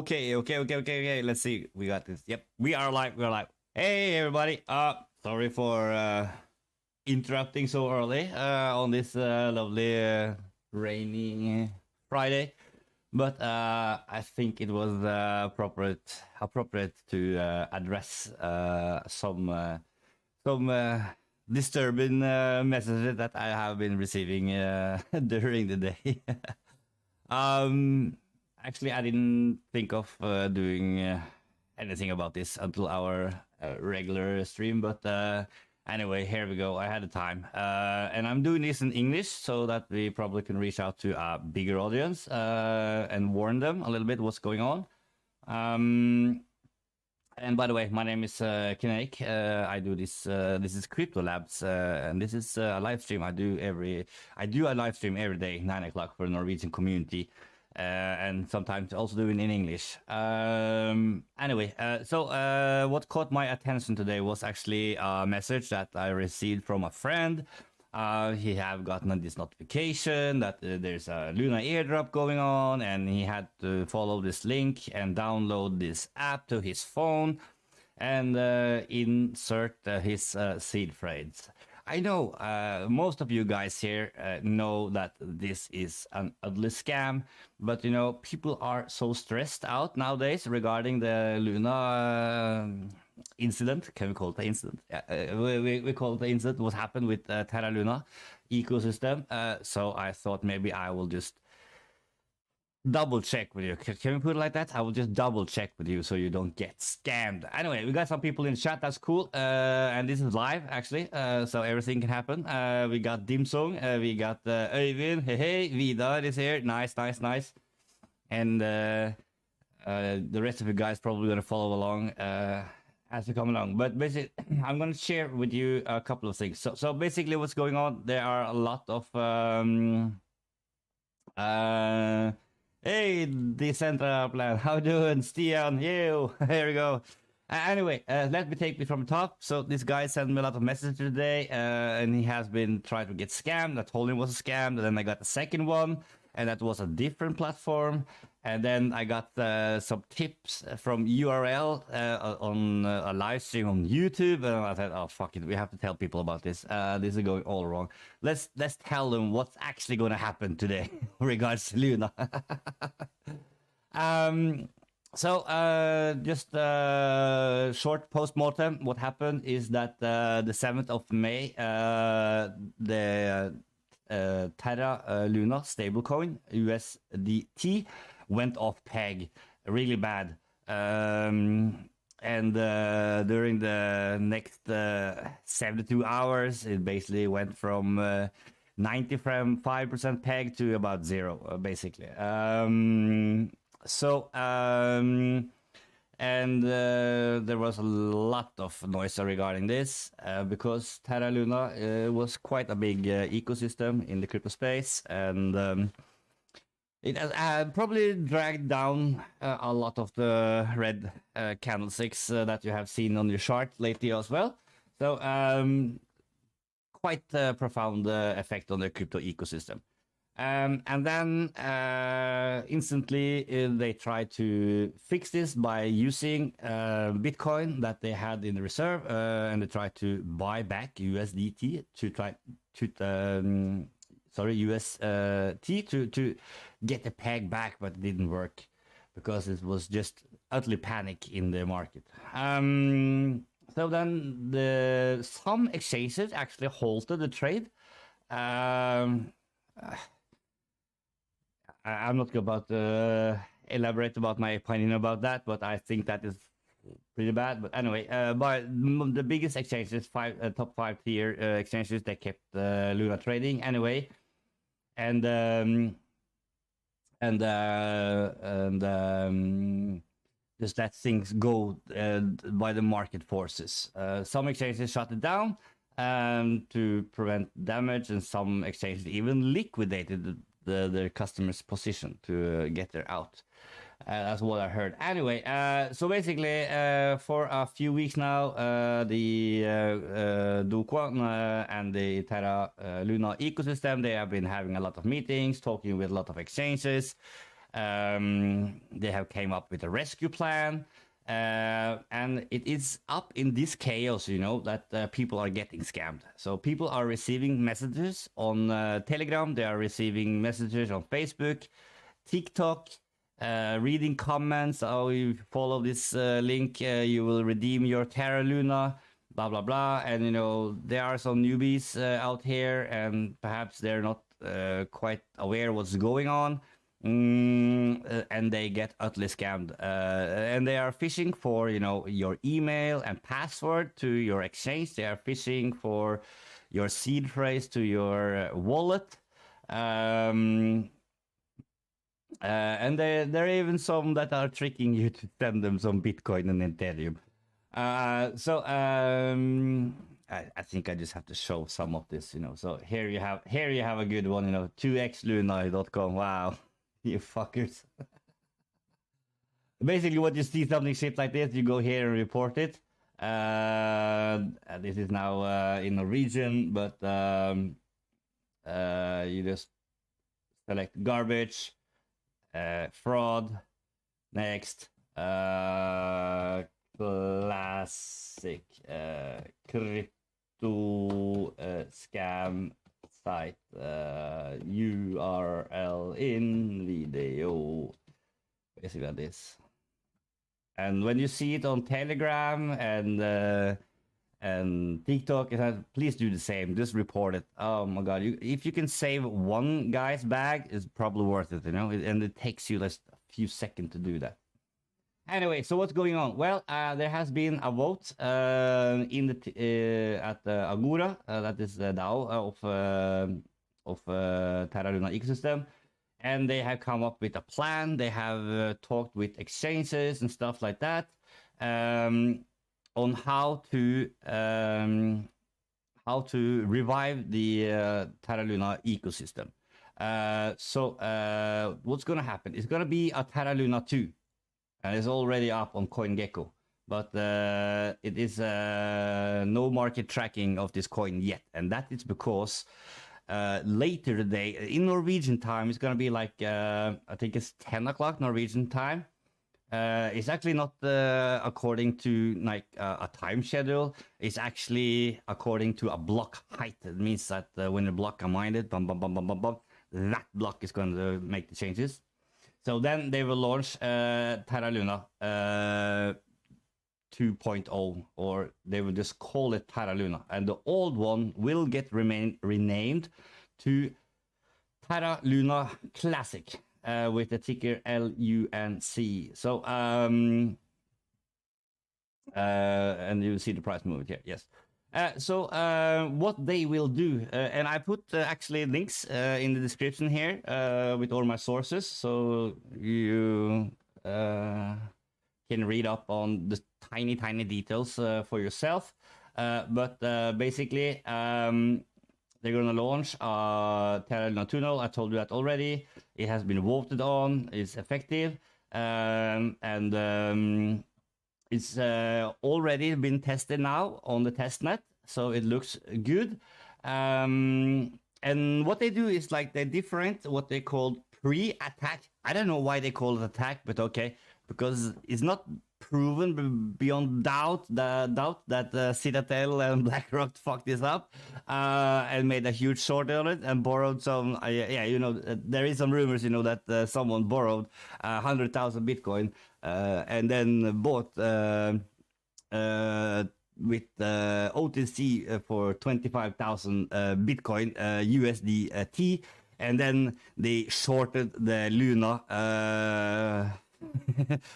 Okay. Let's see. We got this. Yep, we are live. We are live. Hey, everybody. Sorry for interrupting so early on this lovely rainy Friday, but I think it was appropriate to address some disturbing messages that I have been receiving during the day. um, Actually, I didn't think of doing anything about this until our regular stream, but anyway, here we go. I had the time, and I'm doing this in English so that we probably can reach out to a bigger audience and warn them a little bit what's going on. And by the way, my name is Kinetic. I do this. This is Crypto Labs, and this is a live stream I do a live stream every day, 9 o'clock for the Norwegian community. And sometimes also doing in English. Anyway, so what caught my attention today was actually a message that I received from a friend. He have gotten this notification that there's a Luna airdrop going on, and he had to follow this link and download this app to his phone and insert his seed phrase. I know most of you guys here know that this is an ugly scam, but you know, people are so stressed out nowadays regarding the Luna incident. Can we call it the incident? We call it the incident. What happened with Terra Luna ecosystem? So I thought maybe I will just double check with you. Can we put it like that? I will just double check with you so you don't get scammed. Anyway, we got some people in chat. That's cool. And this is live actually, so everything can happen. We got Dim Sung, we got Øyvind. Hey, Vidar is here. Nice. And the rest of you guys probably gonna follow along as we come along. But basically, I'm gonna share with you a couple of things. So basically, what's going on? There are a lot of hey, Decentraland, how you doing? Stian, you. Here we go. Anyway, let me take it from the top. So this guy sent me a lot of messages today, and he has been trying to get scammed. I told him it was a scam, and then I got the second one, and that was a different platform. And then I got some tips from URL on a live stream on YouTube, and I said, "Oh fuck it, we have to tell people about this. This is going all wrong. Let's tell them what's actually going to happen today regards to Luna." So just short post-mortem. What happened is that the 7th of May, the Terra Luna stablecoin USDT went off peg really bad, and during the next 72 hours it basically went from 95% peg to about zero, basically. And there was a lot of noise regarding this because Terra Luna was quite a big ecosystem in the crypto space, and it has probably dragged down a lot of the red candlesticks that you have seen on your chart lately as well. So quite a profound effect on the crypto ecosystem. And then instantly they tried to fix this by using Bitcoin that they had in the reserve, and they tried to buy back USDT to try to UST to get the peg back, but it didn't work because it was just utterly panic in the market. So then some exchanges actually halted the trade. I'm not about to elaborate about my opinion about that, but I think that is pretty bad. But anyway, but the biggest exchanges, top 5 tier exchanges, they kept Luna trading anyway, and just let things go by the market forces. Some exchanges shut it down to prevent damage, and some exchanges even liquidated their customers' position to get their out. That's what I heard. Anyway, so basically, for a few weeks now, the Duquan and the Terra Luna ecosystem, they have been having a lot of meetings, talking with a lot of exchanges, They have came up with a rescue plan, and it is up in this chaos, that people are getting scammed. So people are receiving messages on Telegram, they are receiving messages on Facebook, TikTok, reading comments. Oh, you follow this link, you will redeem your Terra Luna, blah blah blah. And there are some newbies out here, and perhaps they're not quite aware what's going on. And they get utterly scammed, and they are phishing for your email and password to your exchange. They are phishing for your seed phrase to your wallet, and there are even some that are tricking you to send them some Bitcoin and Ethereum. I think I just have to show some of this. So here you have a good one. 2xluna.com. Wow. You fuckers. Basically, what you see something shit like this, you go here and report it. This is now in Norwegian, but you just select garbage, fraud, next, classic, crypto scam site, URL in video, basically like this. And when you see it on Telegram and TikTok, please do the same. Just report it. Oh my god! If you can save one guy's bag, it's probably worth it. And it takes you just a few seconds to do that. Anyway, so what's going on? Well, there has been a vote in the at Agora, that is the DAO of Terra Luna ecosystem, and they have come up with a plan. They have talked with exchanges and stuff like that on how to revive the Terra Luna ecosystem. So what's going to happen? It's going to be a Terra Luna 2. And it's already up on CoinGecko, but it is no market tracking of this coin yet, and that is because later today in Norwegian time it's gonna be like I think it's 10 o'clock Norwegian time. It's actually not according to like a time schedule. It's actually according to a block height. It means that when the block are mined, that block is going to make the changes. So then they will launch Terra Luna 2.0, or they will just call it Terra Luna. And the old one will get renamed to Terra Luna Classic with the ticker LUNC. So, and you see the price movement here, yes. So what they will do, and I put actually links in the description here with all my sources, so you can read up on the tiny details for yourself. But basically, they're gonna launch Terra Luna 2.0. I told you that already. It has been voted on. It's effective, and it's already been tested now on the testnet, so it looks good. And what they do is like they different what they call pre-attack. I don't know why they call it attack, but okay, because it's not proven beyond doubt that Citadel and BlackRock fucked this up and made a huge short on it and borrowed some. There is some rumors, that someone borrowed 100,000 Bitcoin and then bought with OTC for 25,000 Bitcoin USDT, and then they shorted the Luna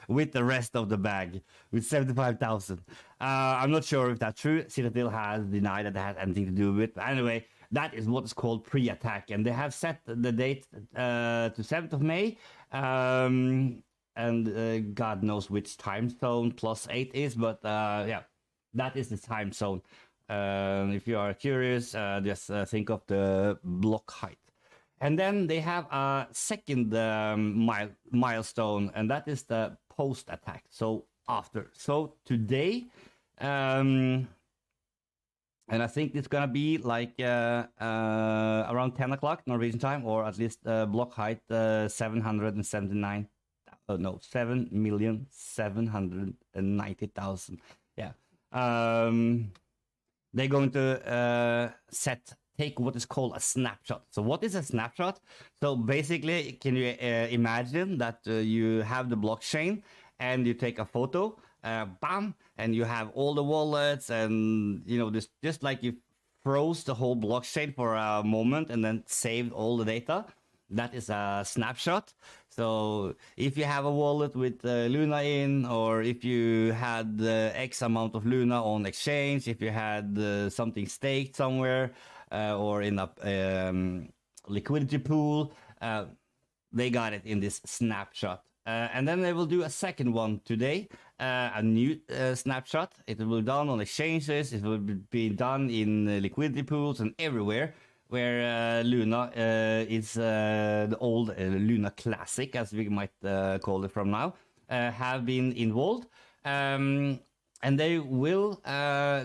with the rest of the bag with 75,000. I'm not sure if that's true. Citadel has denied that it has anything to do with it. But anyway, that is what is called pre-attack, and they have set the date to 7th of May. And God knows which time zone +8 is, but yeah, that is the time zone. If you are curious, just think of the block height. And then they have a second milestone, and that is the post-attack. So after. So today, And I think it's gonna be like around 10 o'clock Norwegian time, or at least block height 779. Oh no, 7,790,000. Yeah. They're going to take what is called a snapshot. So what is a snapshot? So basically, can you imagine that you have the blockchain and you take a photo, bam, and you have all the wallets, and you know, this just like you froze the whole blockchain for a moment and then saved all the data. That is a snapshot. So if you have a wallet with Luna in, or if you had X amount of Luna on exchange, if you had something staked somewhere or in a liquidity pool, they got it in this snapshot. And then they will do a second one today, a new snapshot. It will be done on exchanges. It will be done in liquidity pools and everywhere, where Luna is the old Luna Classic, as we might call it from now, have been involved. And they will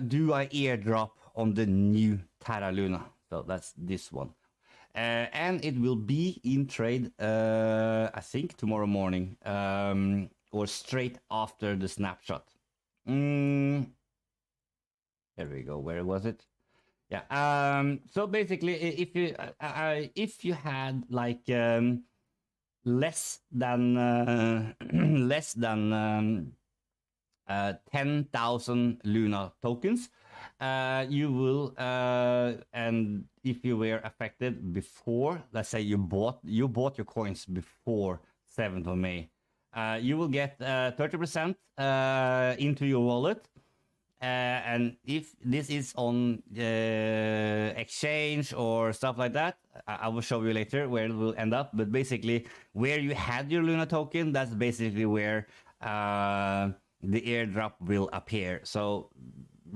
do an airdrop on the new Terra Luna. So that's this one. And it will be in trade, I think, tomorrow morning, or straight after the snapshot. There we go. Where was it? Yeah. So basically, if you had like less than 10,000 Luna tokens, you will and if you were affected before, let's say you bought your coins before 7th of May, you will get 30% into your wallet. And if this is on exchange or stuff like that, I will show you later where it will end up. But basically, where you had your Luna token, that's basically where the airdrop will appear. So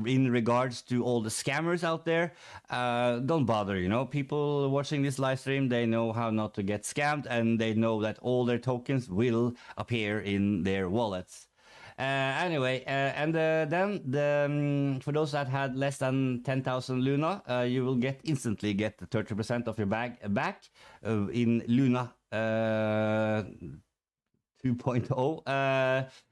in regards to all the scammers out there, don't bother. You know, people watching this live stream, they know how not to get scammed, and they know that all their tokens will appear in their wallets. Anyway, and then for those that had less than 10,000 Luna, you will instantly get 30% of your bag back in Luna 2.0,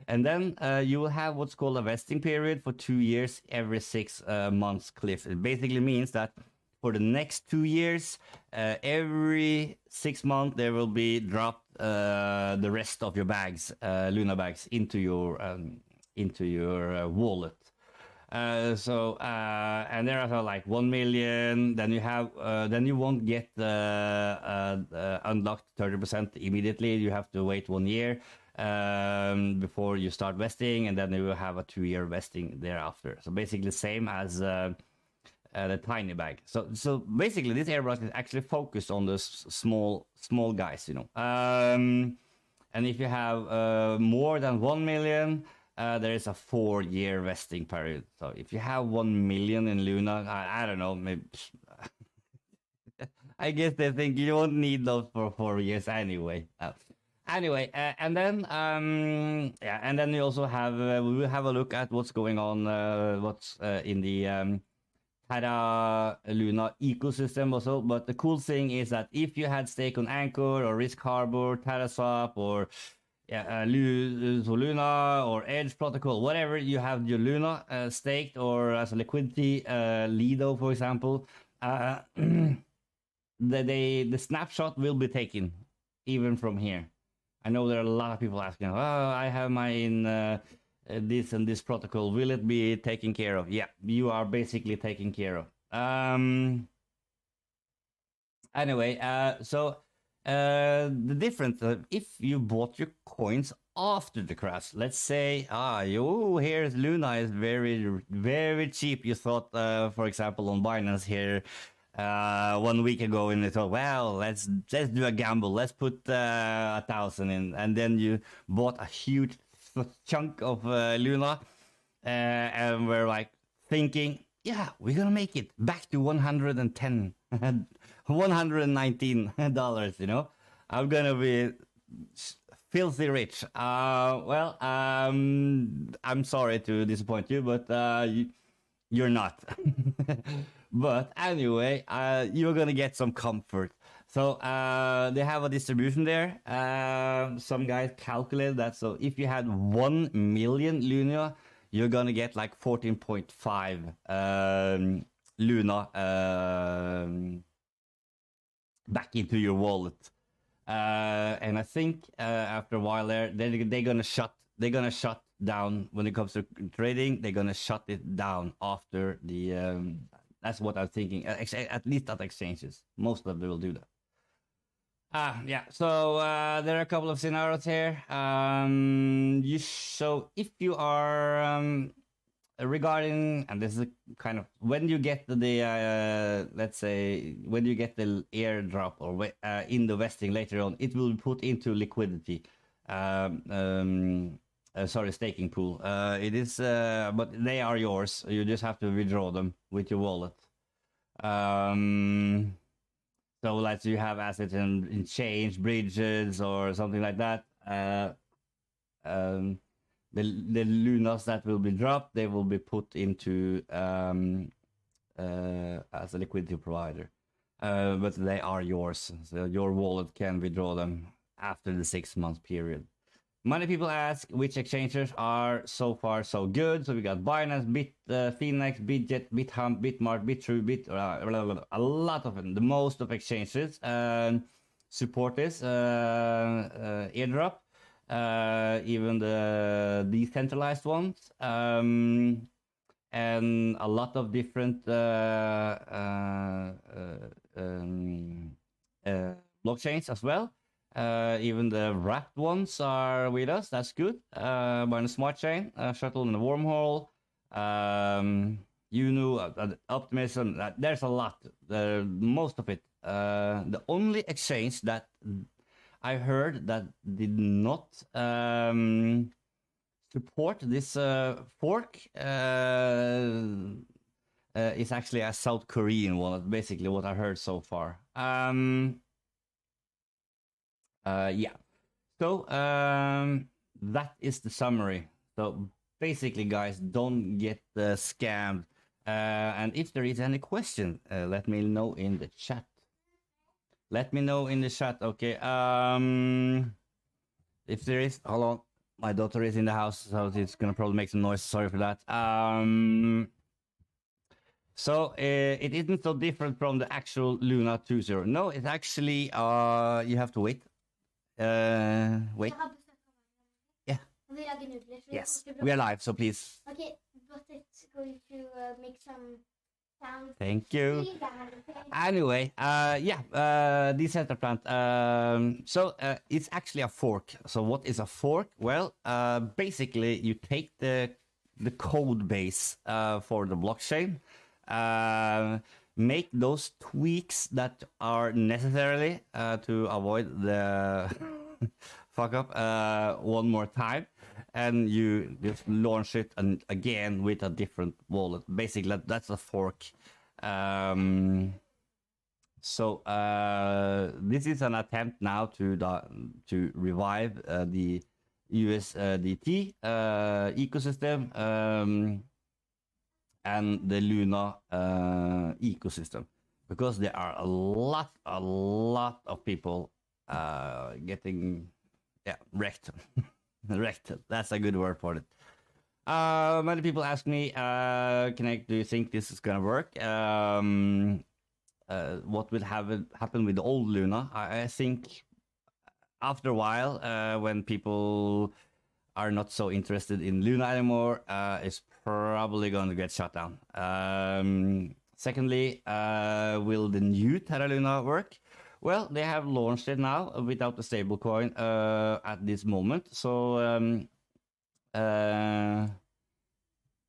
and then you will have what's called a vesting period for 2 years every 6 months cliff. It basically means that for the next 2 years, every 6 months there will be dropped the rest of your bags, Luna bags, into your wallet. And there are like 1 million. Then you won't get unlocked 30% immediately. You have to wait 1 year before you start vesting, and then you will have a 2-year vesting thereafter. So basically, same as the tiny bag. So basically, this airdrop is actually focused on the small guys, you know. And if you have more than 1 million, there is a 4-year vesting period. So if you have 1 million in Luna, I don't know, maybe I guess they think you don't need those for 4 years anyway. Anyway, and then and then we also have we will have a look at what's going on, what's in the Terra Luna ecosystem also. But the cool thing is that if you had stake on Anchor or Risk Harbor, TerraSwap, or Luna or Edge Protocol, whatever, you have your Luna staked or as a liquidity, Lido, for example, the snapshot will be taken even from here. I know there are a lot of people asking, oh, I have my in this and this protocol, will it be taken care of? Yeah, you are basically taken care of. Anyway, so the difference, if you bought your coins after the crash, let's say, here's Luna is very, very cheap. You thought, for example, on Binance here 1 week ago, and you thought, well, let's do a gamble. Let's put 1,000 in, and then you bought a huge chunk of Luna, and we're like thinking, yeah, we're gonna make it back to 110 $119, you know, I'm gonna be filthy rich. Well, I'm sorry to disappoint you, but you're not. But anyway, you're gonna get some comfort. So they have a distribution there. Some guys calculate that. So if you had 1 million Luna, you're gonna get like 14.5 Luna back into your wallet. And I think after a while they're gonna shut down when it comes to trading. They're gonna shut it down after the. That's what I'm thinking. At least at exchanges, most of them will do that. Yeah. So there are a couple of scenarios here. So if you are regarding, and this is a kind of when you get the let's say when you get the airdrop or in the vesting later on, it will be put into liquidity. Sorry, staking pool. It is, but they are yours. You just have to withdraw them with your wallet. So let's say you have assets in change, bridges, or something like that. The Lunas that will be dropped, they will be put into as a liquidity provider. But they are yours. So your wallet can withdraw them after the 6-month period. Many people ask which exchanges are so far so good. So we got Binance, Phoenix, Bitget, BitHump, Bitmart, Bitrue, a lot of them. The most of exchanges support this airdrop. Even the decentralized ones, and a lot of different blockchains as well. Even the wrapped ones are with us. That's good. Binance Smart Chain, Shuttle and the Wormhole, Optimism. There's a lot. Most of it. The only exchange that I heard that did not support this fork is actually a South Korean one. That's basically what I heard so far. Yeah. So that is the summary. So basically, guys, don't get scammed. And if there is any question, let me know in the chat. Let me know in the chat, okay? If there is, hold on. My daughter is in the house, so it's gonna probably make some noise. Sorry for that. So it isn't so different from the actual Luna 2.0. No, it's actually you have to wait. Wait. Yeah. Yes, we are live, so please. Okay, but it's going to make some. Thank you. Anyway, Decentraplant. So it's actually a fork. So what is a fork? Well, basically you take the code base for the blockchain, make those tweaks that are necessary to avoid the fuck up one more time, and you just launch it again with a different wallet. Basically, that's a fork. So this is an attempt now to revive the USDT ecosystem and the Luna ecosystem, because there are a lot of people getting wrecked. Wrecked. That's a good word for it. Many people ask me, do you think this is gonna work? What will happen with the old Luna? I think after a while, when people are not so interested in Luna anymore, it's probably going to get shut down. Secondly, will the new Terra Luna work? Well, they have launched it now without the stablecoin at this moment. So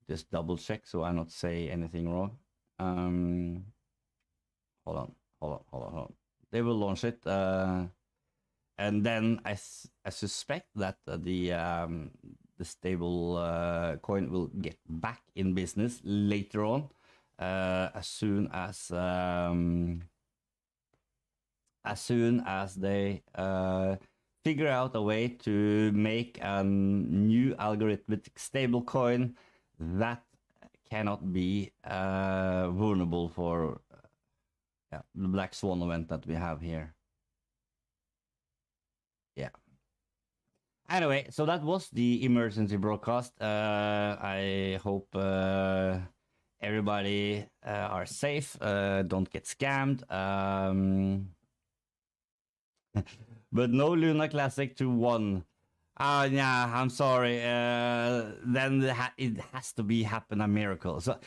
just double check so I not say anything wrong. Hold on. They will launch it, and then I suspect that the stable coin will get back in business later on, as soon as they figure out a way to make a new algorithmic stable coin that cannot be vulnerable for the Black Swan event that we have here. Yeah. Anyway, so that was the emergency broadcast. I hope everybody are safe, don't get scammed. But no Luna Classic to 1. Yeah, I'm sorry. Then it has to be happen a miracle. So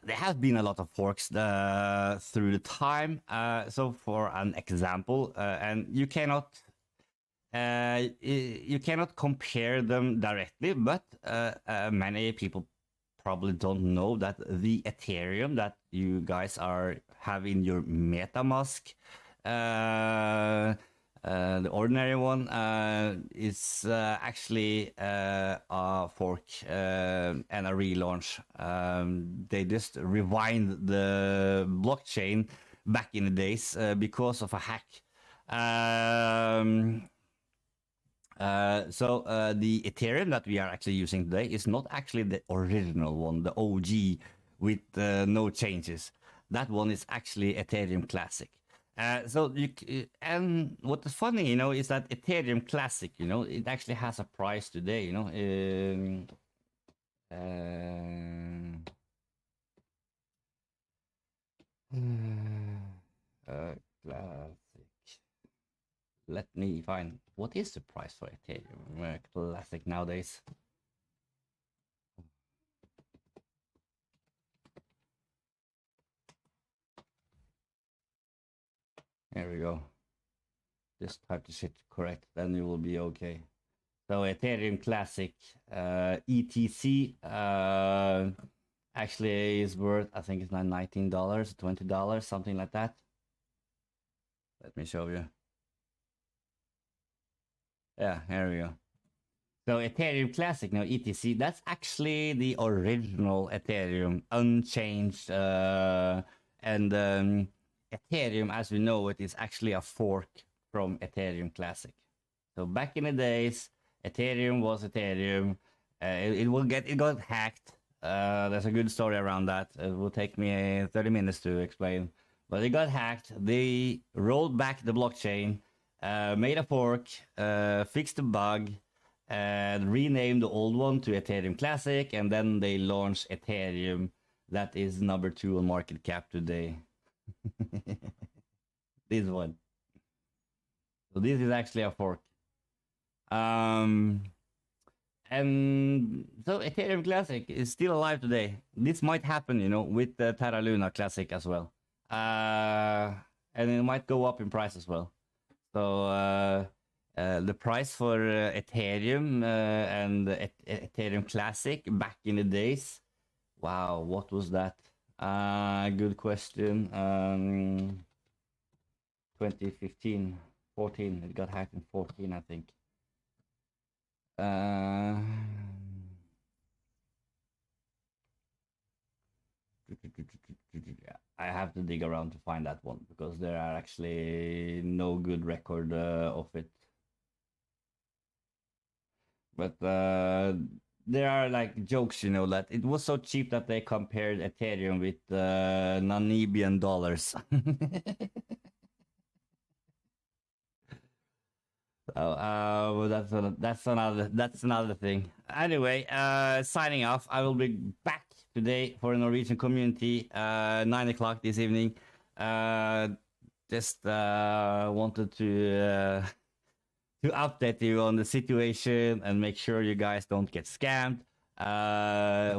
there have been a lot of forks through the time. So for an example, and you cannot compare them directly, but many people probably don't know that the Ethereum that you guys have in your MetaMask, the ordinary one, is actually a fork and a relaunch. They just rewind the blockchain back in the days because of a hack. So the Ethereum that we are actually using today is not actually the original one, the OG with no changes. That one is actually Ethereum Classic. And what's funny, is that Ethereum Classic, it actually has a price today, Classic. Let me find what is the price for Ethereum Classic nowadays. There we go. Just type the shit correct, then you will be okay. So Ethereum Classic ETC actually is worth, I think it's not $19, $20, something like that. Let me show you. Yeah, here we go. So Ethereum Classic, now ETC, that's actually the original Ethereum, unchanged. And Ethereum, as we know it, is actually a fork from Ethereum Classic. So back in the days, Ethereum was Ethereum. It got hacked. There's a good story around that. It will take me 30 minutes to explain. But it got hacked. They rolled back the blockchain, made a fork, fixed the bug, and renamed the old one to Ethereum Classic, and then they launched Ethereum. That is number 2 on market cap today. This one. So this is actually a fork. And so Ethereum Classic is still alive today. This might happen, with the Terra Luna Classic as well. And it might go up in price as well. So the price for Ethereum and Ethereum Classic back in the days. Wow, what was that? Good question. 2015, 14. It got hacked in 14, I think. I have to dig around to find that one because there are actually no good record of it. But there are like jokes, that it was so cheap that they compared Ethereum with Namibian dollars. That's another thing. Anyway, signing off. I will be back today for the Norwegian community, 9 o'clock this evening. Just wanted to update you on the situation and make sure you guys don't get scammed.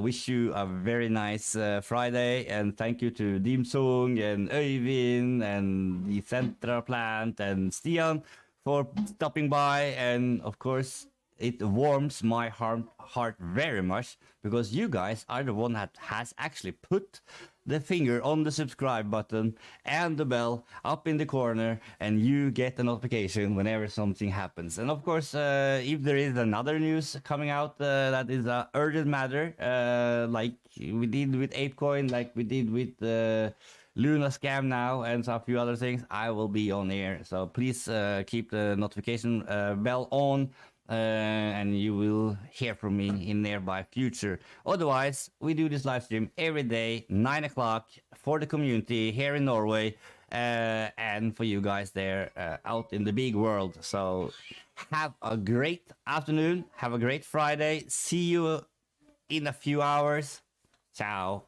Wish you a very nice Friday, and thank you to Dimsung and Øyvind and the Centra Plant and Stian for stopping by. And of course, it warms my heart very much because you guys are the one that has actually put the finger on the subscribe button and the bell up in the corner, and you get a notification whenever something happens. And of course, if there is another news coming out that is an urgent matter, like we did with ApeCoin, like we did with Luna scam now, and so a few other things, I will be on air. So please keep the notification bell on. and you will hear from me in nearby future. Otherwise, we do this live stream every day, 9 o'clock, for the community here in Norway, and for you guys there out in the big world. So have a great afternoon. Have a great Friday. See you in a few hours. Ciao.